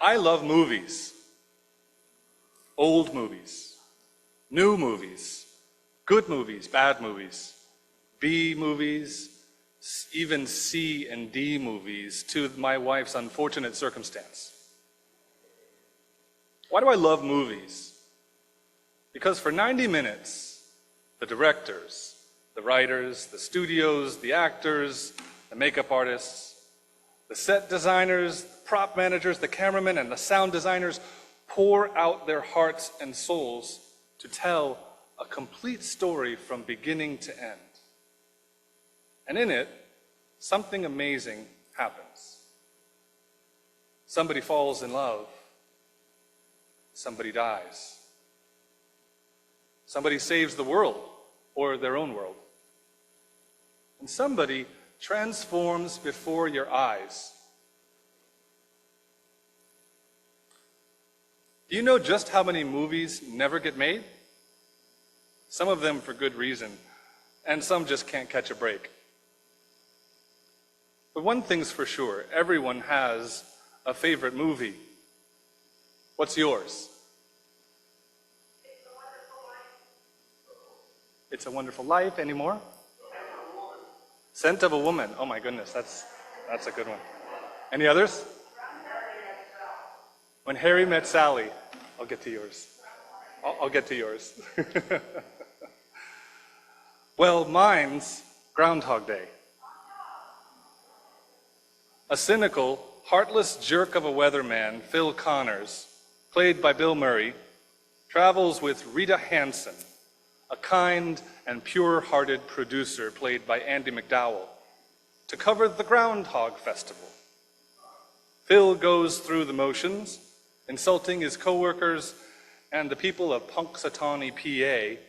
I love movies. Old movies, new movies, good movies, bad movies, B movies, even C and D movies, to my wife's unfortunate circumstance. Why do I love movies? Because for 90 minutes, the directors, the writers, the studios, the actors, the makeup artists, the set designers, the prop managers, the cameramen, and the sound designers pour out their hearts and souls to tell a complete story from beginning to end. And in it, something amazing happens. Somebody falls in love. Somebody dies. Somebody saves the world, or their own world. And somebody transforms before your eyes. Do you know just how many movies never get made? Some of them for good reason, and some just can't catch a break. But one thing's for sure, everyone has a favorite movie. What's yours? It's a Wonderful Life. Any more? Scent of a Woman. Oh my goodness, that's a good one. Any others? When Harry Met Sally. I'll get to yours. I'll get to yours. Well, mine's Groundhog Day. A cynical, heartless jerk of a weatherman, Phil Connors, played by Bill Murray, travels with Rita Hansen, a kind and pure-hearted producer played by Andy McDowell, to cover the Groundhog Festival. Phil goes through the motions, insulting his coworkers and the people of Punxsutawney, PA,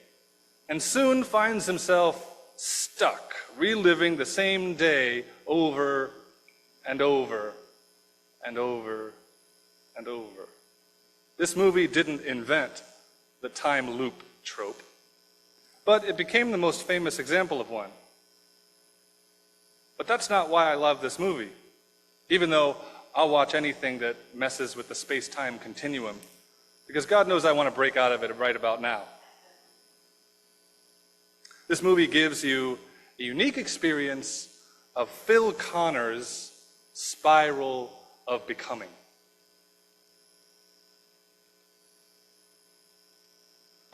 and soon finds himself stuck, reliving the same day over and over and over and over. This movie didn't invent the time loop trope, but it became the most famous example of one. But that's not why I love this movie, even though I'll watch anything that messes with the space-time continuum, because God knows I want to break out of it right about now. This movie gives you a unique experience of Phil Connors' spiral of becoming.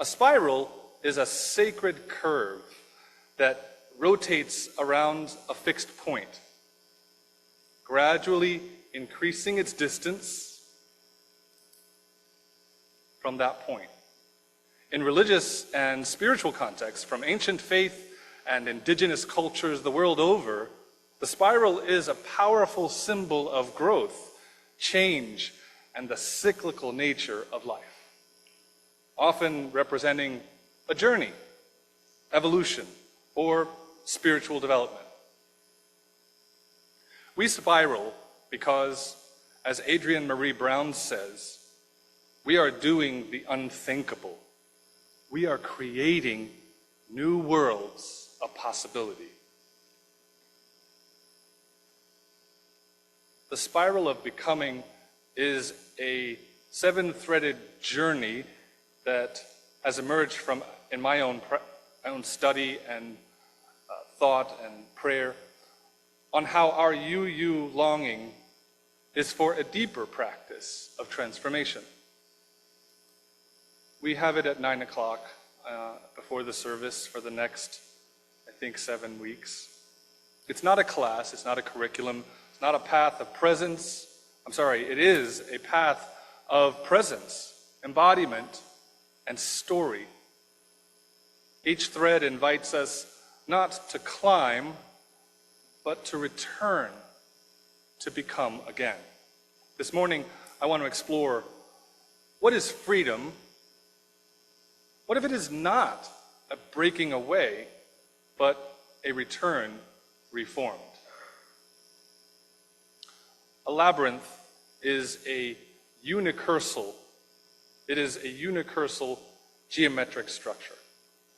A spiral is a sacred curve that rotates around a fixed point, gradually increasing its distance from that point. In religious and spiritual contexts, from ancient faith and indigenous cultures the world over, the spiral is a powerful symbol of growth, change, and the cyclical nature of life, often representing a journey, evolution, or spiritual development. We spiral because, as Adrienne Marie Brown says, we are doing the unthinkable. We are creating new worlds of possibility. The spiral of becoming is a seven-threaded journey that has emerged from, in my own study and thought and prayer, on how our you longing is for a deeper practice of transformation. We have it at 9 o'clock before the service for the next, I think, 7 weeks. It's not a class, it's not a curriculum, it's not a path of presence. I'm sorry, it is a path of presence, embodiment, and story. Each thread invites us not to climb, but to return, to become again. This morning, I want to explore, what is freedom? What if it is not a breaking away, but a return reformed? A labyrinth is a unicursal. It is a unicursal geometric structure,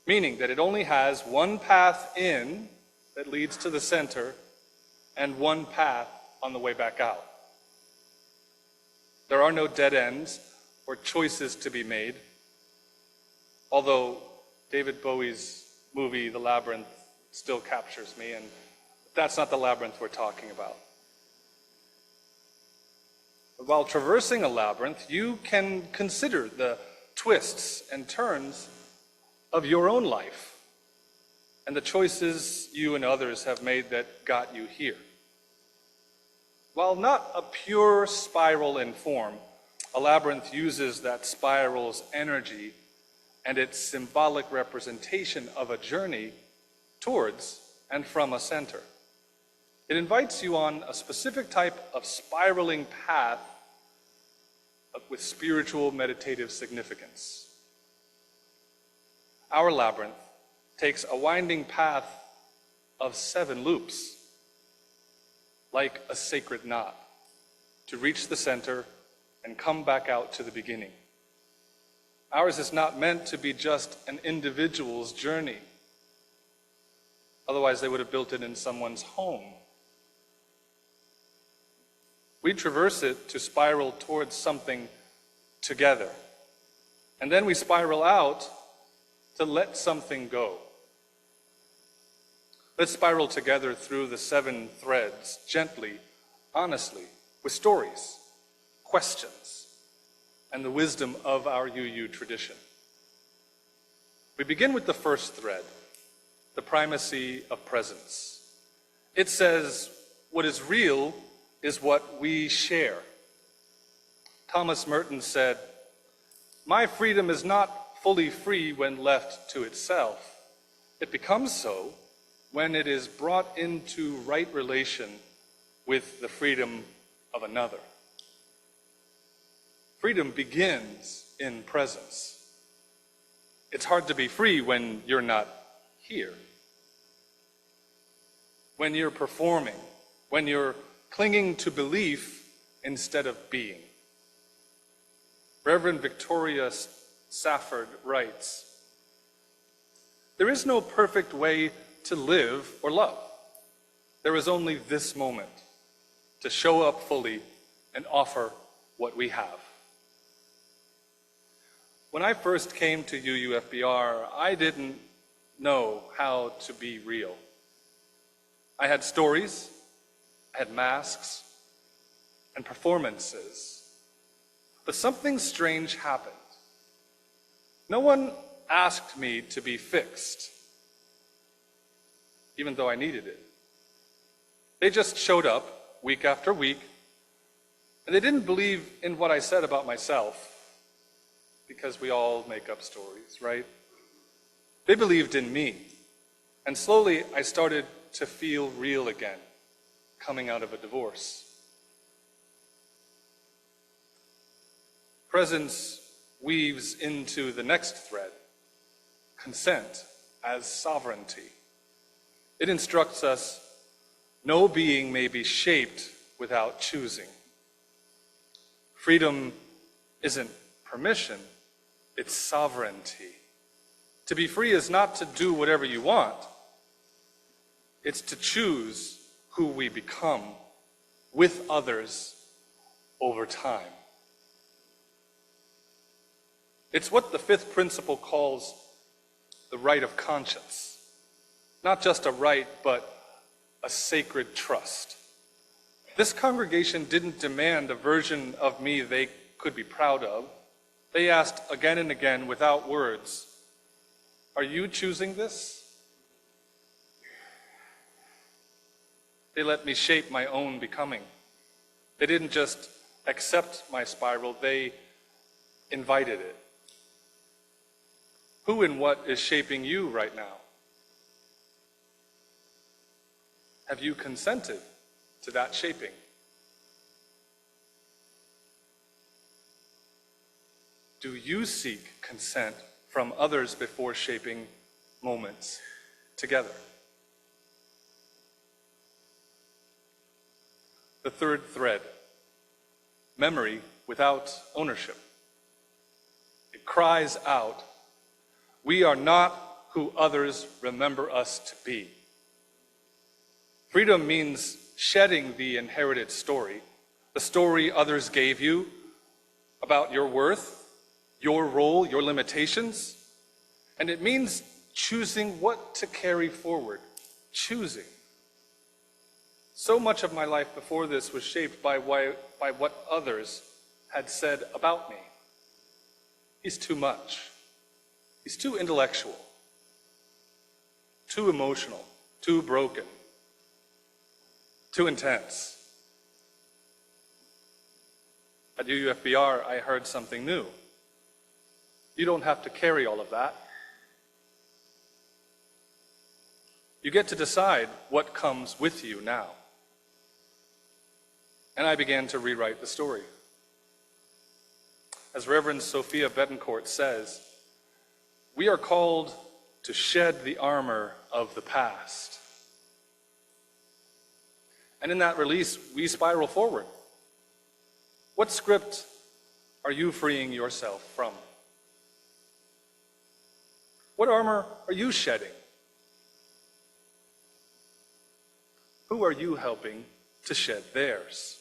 meaning that it only has one path in that leads to the center and one path on the way back out. There are no dead ends or choices to be made, although David Bowie's movie, The Labyrinth, still captures me, and that's not the labyrinth we're talking about. While traversing a labyrinth, you can consider the twists and turns of your own life and the choices you and others have made that got you here. While not a pure spiral in form, a labyrinth uses that spiral's energy and its symbolic representation of a journey towards and from a center. It invites you on a specific type of spiraling path with spiritual meditative significance. Our labyrinth takes a winding path of 7 loops, like a sacred knot, to reach the center and come back out to the beginning. Ours is not meant to be just an individual's journey. Otherwise, they would have built it in someone's home. We traverse it to spiral towards something together. And then we spiral out to let something go. Let's spiral together through the 7 threads, gently, honestly, with stories, questions, and the wisdom of our UU tradition. We begin with the first thread, the primacy of presence. It says, what is real is what we share. Thomas Merton said, "My freedom is not fully free when left to itself. It becomes so when it is brought into right relation with the freedom of another." Freedom begins in presence. It's hard to be free when you're not here. When you're performing, when you're clinging to belief instead of being. Reverend Victoria Safford writes, "There is no perfect way to live or love. There is only this moment to show up fully and offer what we have." When I first came to UUFBR, I didn't know how to be real. I had stories, I had masks, and performances. But something strange happened. No one asked me to be fixed, even though I needed it. They just showed up week after week, and they didn't believe in what I said about myself, because we all make up stories, right? They believed in me, and slowly I started to feel real again, coming out of a divorce. Presence weaves into the next thread, consent as sovereignty. It instructs us, no being may be shaped without choosing. Freedom isn't permission, it's sovereignty. To be free is not to do whatever you want. It's to choose who we become with others over time. It's what the 5th principle calls the right of conscience. Not just a right, but a sacred trust. This congregation didn't demand a version of me they could be proud of. They asked again and again without words, "Are you choosing this?" They let me shape my own becoming. They didn't just accept my spiral, they invited it. Who and what is shaping you right now? Have you consented to that shaping? Do you seek consent from others before shaping moments together? The 3rd thread, memory without ownership. It cries out, we are not who others remember us to be. Freedom means shedding the inherited story, the story others gave you, about your worth, your role, your limitations. And it means choosing what to carry forward. Choosing. So much of my life before this was shaped by what others had said about me. He's too much. He's too intellectual, too emotional, too broken, too intense. At UUFBR, I heard something new. You don't have to carry all of that. You get to decide what comes with you now. And I began to rewrite the story. As Reverend Sophia Betancourt says, we are called to shed the armor of the past. And in that release, we spiral forward. What script are you freeing yourself from? What armor are you shedding? Who are you helping to shed theirs?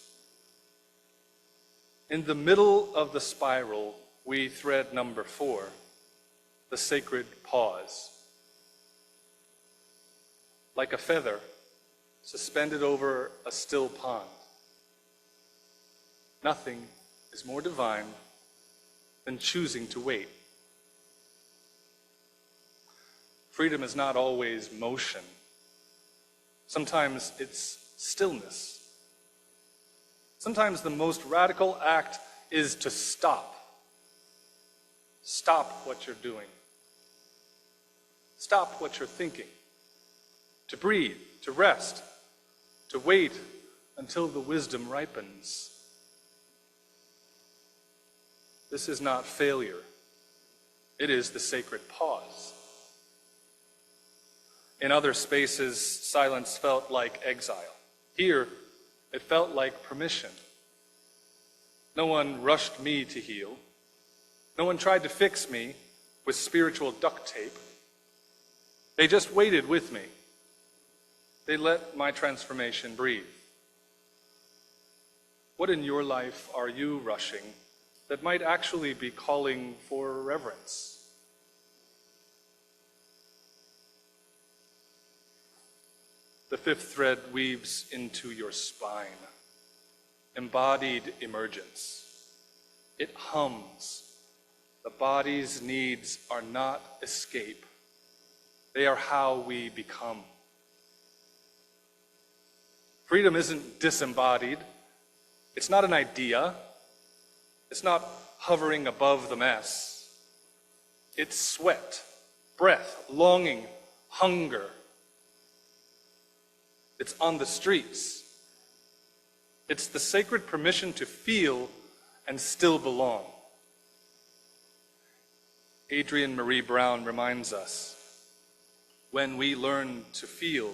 In the middle of the spiral, we thread number 4, the sacred pause. Like a feather suspended over a still pond. Nothing is more divine than choosing to wait. Freedom is not always motion. Sometimes it's stillness. Sometimes the most radical act is to stop. Stop what you're doing. Stop what you're thinking. To breathe, to rest, to wait until the wisdom ripens. This is not failure. It is the sacred pause. In other spaces, silence felt like exile. Here, it felt like permission. No one rushed me to heal. No one tried to fix me with spiritual duct tape. They just waited with me. They let my transformation breathe. What in your life are you rushing that might actually be calling for reverence? The 5th thread weaves into your spine. Embodied emergence. It hums. The body's needs are not escape. They are how we become. Freedom isn't disembodied. It's not an idea. It's not hovering above the mess. It's sweat, breath, longing, hunger. It's on the streets. It's the sacred permission to feel and still belong. Adrienne Marie Brown reminds us, when we learn to feel,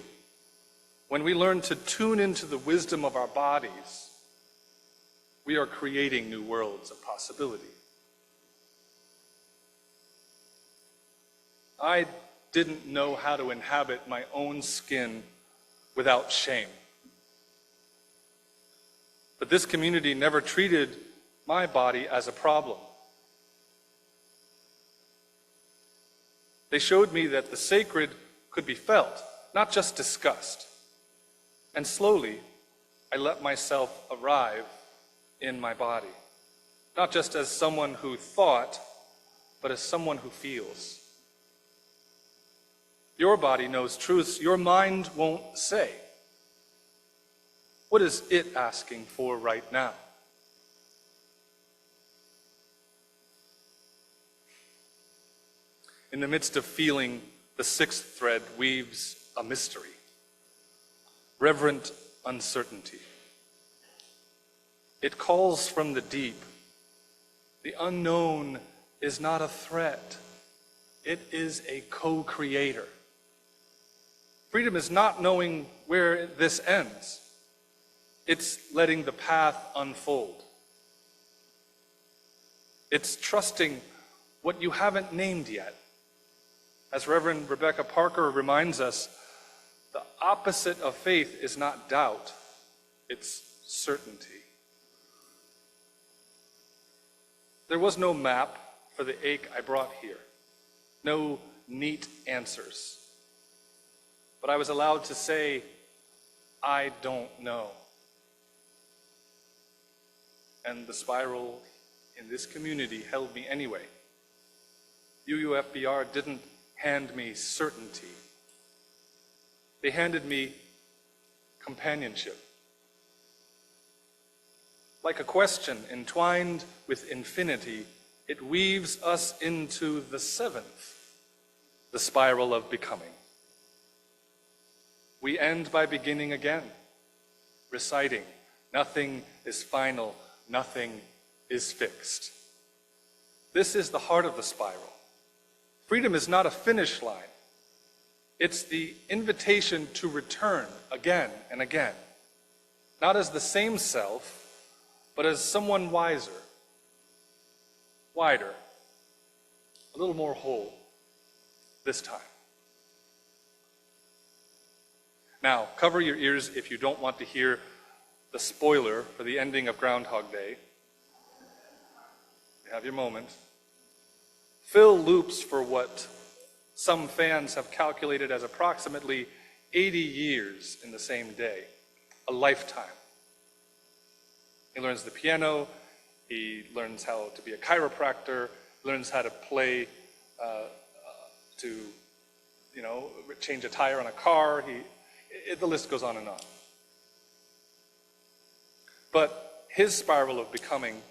when we learn to tune into the wisdom of our bodies, we are creating new worlds of possibility. I didn't know how to inhabit my own skin without shame. But this community never treated my body as a problem. They showed me that the sacred could be felt, not just discussed. And slowly, I let myself arrive in my body, not just as someone who thought, but as someone who feels. Your body knows truths your mind won't say. What is it asking for right now? In the midst of feeling, the 6th thread weaves a mystery. Reverent uncertainty. It calls from the deep. The unknown is not a threat. It is a co-creator. Freedom is not knowing where this ends. It's letting the path unfold. It's trusting what you haven't named yet. As Reverend Rebecca Parker reminds us, the opposite of faith is not doubt, it's certainty. There was no map for the ache I brought here, no neat answers. But I was allowed to say, I don't know. And the spiral in this community held me anyway. UUFBR didn't hand me certainty. They handed me companionship. Like a question entwined with infinity, it weaves us into the seventh, the spiral of becoming. We end by beginning again, reciting, nothing is final, nothing is fixed. This is the heart of the spiral. Freedom is not a finish line. It's the invitation to return again and again, not as the same self, but as someone wiser, wider, a little more whole this time. Now, cover your ears if you don't want to hear the spoiler for the ending of Groundhog Day. You have your moment. Phil loops for what some fans have calculated as approximately 80 years in the same day, a lifetime. He learns the piano, he learns how to be a chiropractor, learns how to play, change a tire on a car. The list goes on and on. But his spiral of becoming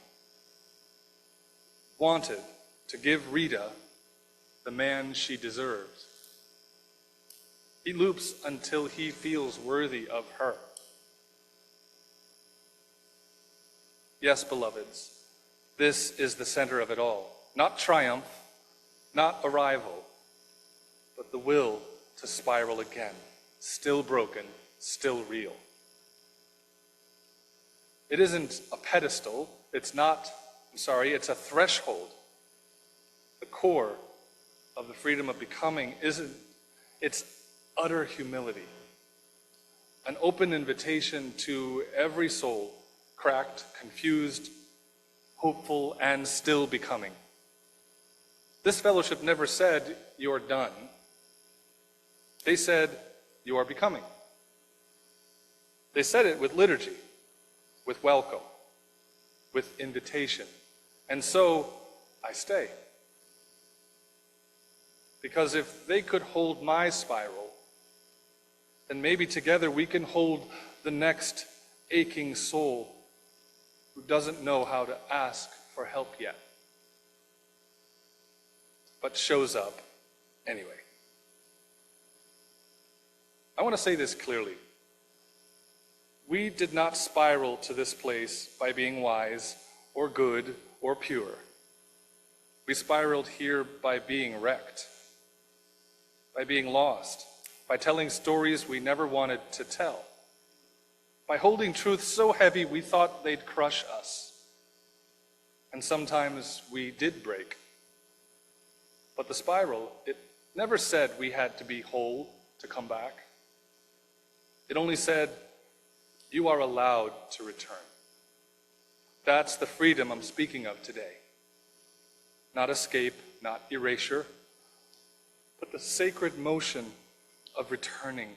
wanted to give Rita the man she deserves. He loops until he feels worthy of her. Yes, beloveds, this is the center of it all. Not triumph, not arrival, but the will to spiral again. Still broken, still real. It isn't a pedestal, it's a threshold. The core of the freedom of becoming it's utter humility. An open invitation to every soul, cracked, confused, hopeful, and still becoming. This fellowship never said, you're done. They said, you are becoming. They said it with liturgy, with welcome, with invitation. And so, I stay. Because if they could hold my spiral, then maybe together we can hold the next aching soul who doesn't know how to ask for help yet, but shows up anyway. I want to say this clearly. We did not spiral to this place by being wise or good or pure. We spiraled here by being wrecked, by being lost, by telling stories we never wanted to tell, by holding truth so heavy we thought they'd crush us. And sometimes we did break. But the spiral, it never said we had to be whole to come back. It only said, you are allowed to return. That's the freedom I'm speaking of today. Not escape, not erasure, but the sacred motion of returning,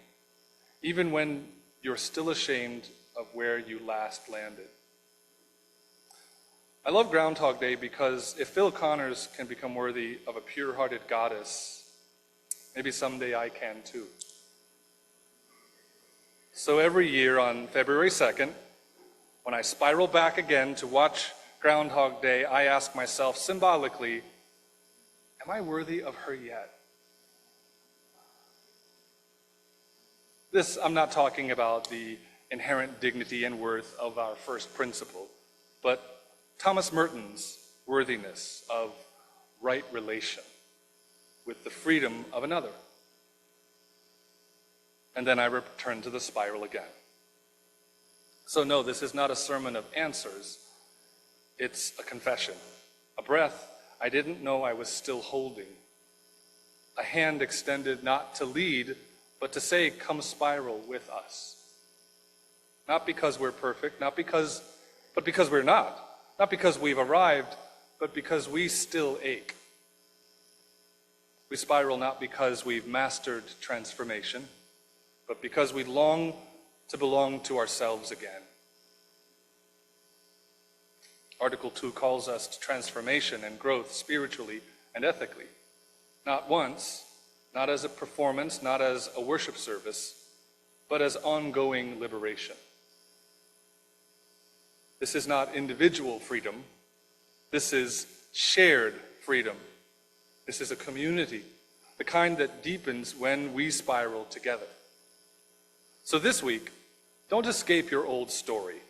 even when you're still ashamed of where you last landed. I love Groundhog Day because if Phil Connors can become worthy of a pure-hearted goddess, maybe someday I can too. So every year on February 2nd, when I spiral back again to watch Groundhog Day, I ask myself symbolically, am I worthy of her yet? I'm not talking about the inherent dignity and worth of our first principle, but Thomas Merton's worthiness of right relation with the freedom of another. And then I return to the spiral again. So no, this is not a sermon of answers. It's a confession, a breath I didn't know I was still holding, a hand extended not to lead, but to say, come spiral with us. Not because we're perfect, but because we're not. Not because we've arrived, but because we still ache. We spiral not because we've mastered transformation, but because we long to belong to ourselves again. Article 2 calls us to transformation and growth spiritually and ethically. Not once, not as a performance, not as a worship service, but as ongoing liberation. This is not individual freedom. This is shared freedom. This is a community, the kind that deepens when we spiral together. So this week, don't escape your old story.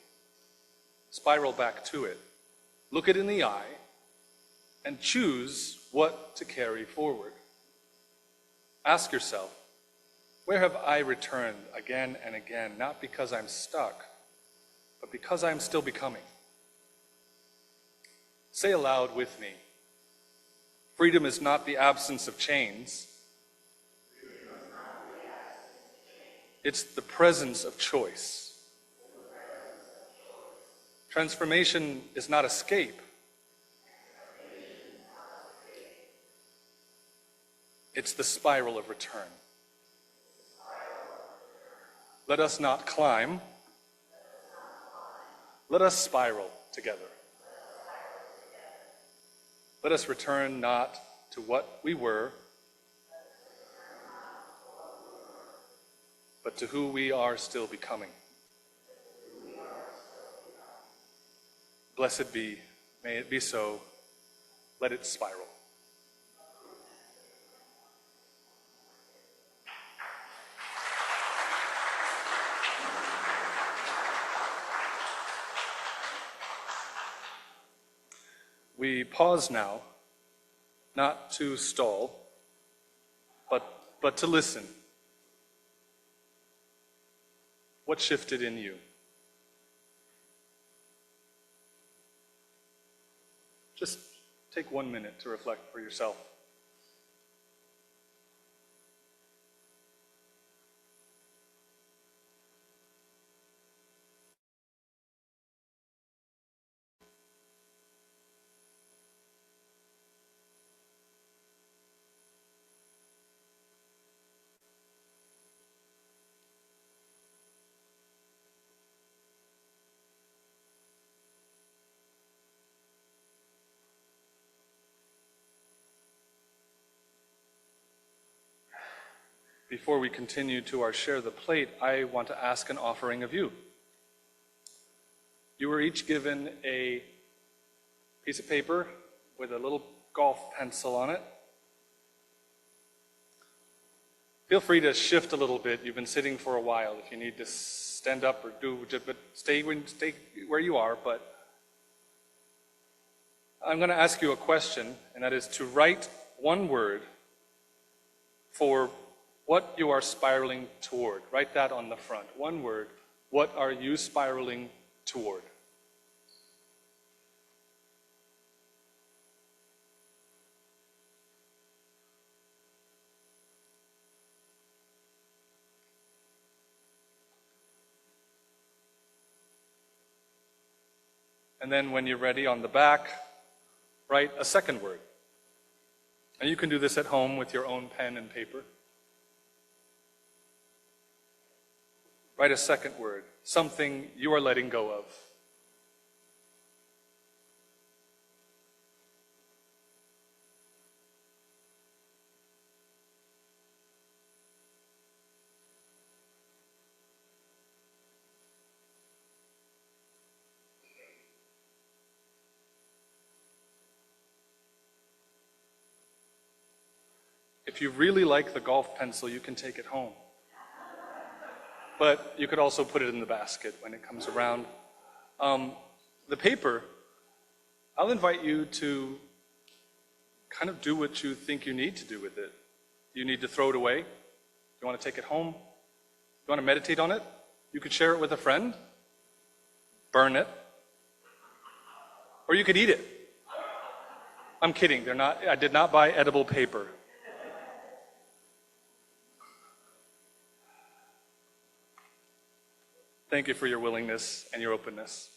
Spiral back to it. Look it in the eye and choose what to carry forward. Ask yourself, where have I returned again and again, not because I'm stuck, but because I'm still becoming? Say aloud with me, freedom is not the absence of chains. It's the presence of choice. Transformation is not escape. It's the spiral of return. Let us not climb. Let us spiral together. Let us return not to what we were, but to who we are still becoming. Blessed be, may it be so, let it spiral. We pause now, not to stall, but to listen. What shifted in you? Just take 1 minute to reflect for yourself. Before we continue to our Share the Plate, I want to ask an offering of you. You were each given a piece of paper with a little golf pencil on it. Feel free to shift a little bit. You've been sitting for a while. If you need to stand up or but stay where you are. But I'm going to ask you a question, and that is to write one word for what you are spiraling toward. Write that on the front. One word. What are you spiraling toward? And then when you're ready, on the back, write a second word. And you can do this at home with your own pen and paper. Write a second word, something you are letting go of. If you really like the golf pencil, you can take it home. But you could also put it in the basket when it comes around. The paper, I'll invite you to kind of do what you think you need to do with it. You need to throw it away. You want to take it home. You want to meditate on it. You could share it with a friend. Burn it. Or you could eat it. I'm kidding. I did not buy edible paper. Thank you for your willingness and your openness.